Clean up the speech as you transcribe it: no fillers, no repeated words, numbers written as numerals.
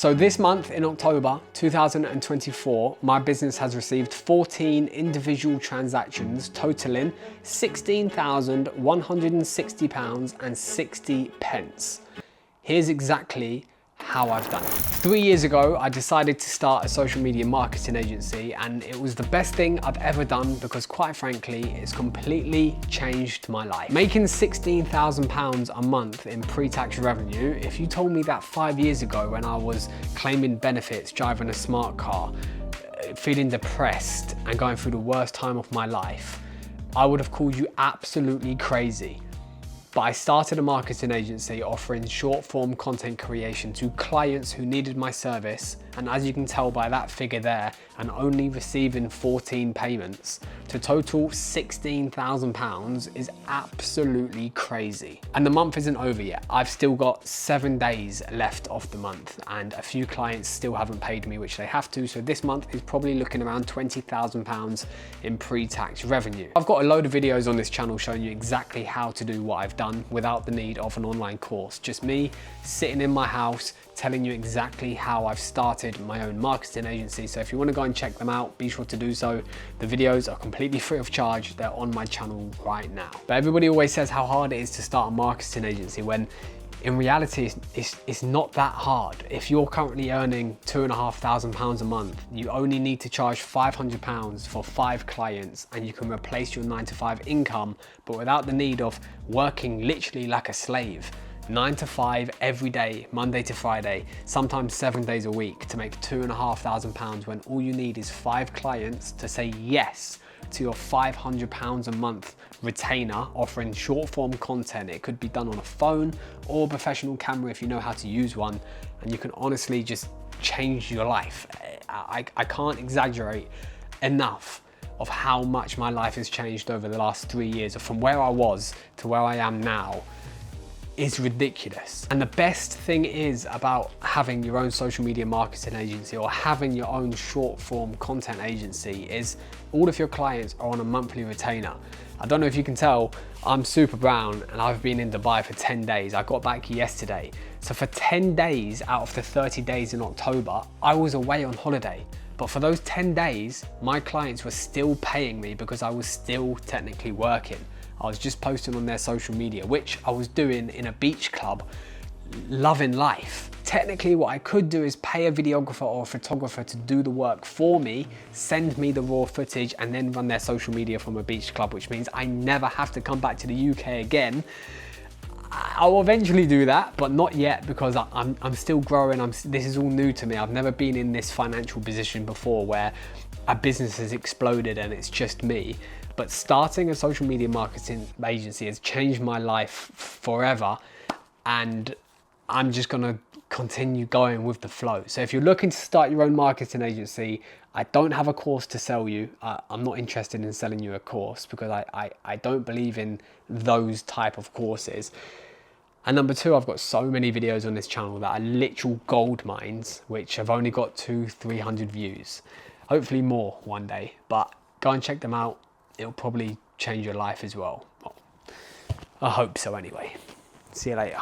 So this month in October 2024, my business has received 14 individual transactions totaling £16,160.60. Here's exactly how I've done it. 3 years ago, I decided to start a social media marketing agency, and it was the best thing I've ever done because, quite frankly, it's completely changed my life. Making £16,000 a month in pre-tax revenue, if you told me that 5 years ago when I was claiming benefits, driving a smart car, feeling depressed and going through the worst time of my life, I would have called you absolutely crazy. But I started a marketing agency offering short form content creation to clients who needed my service, and as you can tell by that figure there, and only receiving 14 payments, to total £16,000 is absolutely crazy. And the month isn't over yet. I've still got 7 days left of the month, and a few clients still haven't paid me, which they have to, so this month is probably looking around £20,000 in pre-tax revenue. I've got a load of videos on this channel showing you exactly how to do what I've done without the need of an online course. Just me sitting in my house telling you exactly how I've started my own marketing agency. So if you want to go and check them out, be sure to do so. The videos are completely free of charge. They're on my channel right now. But everybody always says how hard it is to start a marketing agency, when in reality, it's not that hard. If you're currently earning £2,500 a month, you only need to charge £500 for 5 clients, and you can replace your 9-to-5 income, but without the need of working literally like a slave. 9 to 5 every day, Monday to Friday, sometimes 7 days a week, to make £2,500 when all you need is 5 clients to say yes to your £500 a month retainer offering short form content. It could be done on a phone or a professional camera if you know how to use one, and you can honestly just change your life. I can't exaggerate enough of how much my life has changed over the last 3 years, from where I was to where I am now. Is ridiculous. And the best thing is about having your own social media marketing agency or having your own short form content agency is all of your clients are on a monthly retainer. I don't know if you can tell, I'm super brown and I've been in Dubai for 10 days. I got back yesterday. So for 10 days out of the 30 days in October, I was away on holiday. But for those 10 days, my clients were still paying me because I was still technically working. I was just posting on their social media, which I was doing in a beach club, loving life. Technically, what I could do is pay a videographer or a photographer to do the work for me, send me the raw footage, and then run their social media from a beach club, which means I never have to come back to the UK again. I'll eventually do that, but not yet, because I'm still growing. This is all new to me. I've never been in this financial position before where a business has exploded and it's just me. But starting a social media marketing agency has changed my life forever, and I'm just gonna continue going with the flow. So if you're looking to start your own marketing agency, I don't have a course to sell you. I'm not interested in selling you a course because I don't believe in those type of courses. And number 2, I've got so many videos on this channel that are literal gold mines, which have only got 200-300 views. Hopefully more one day, but go and check them out. It'll probably change your life as well. I hope so anyway. See you later.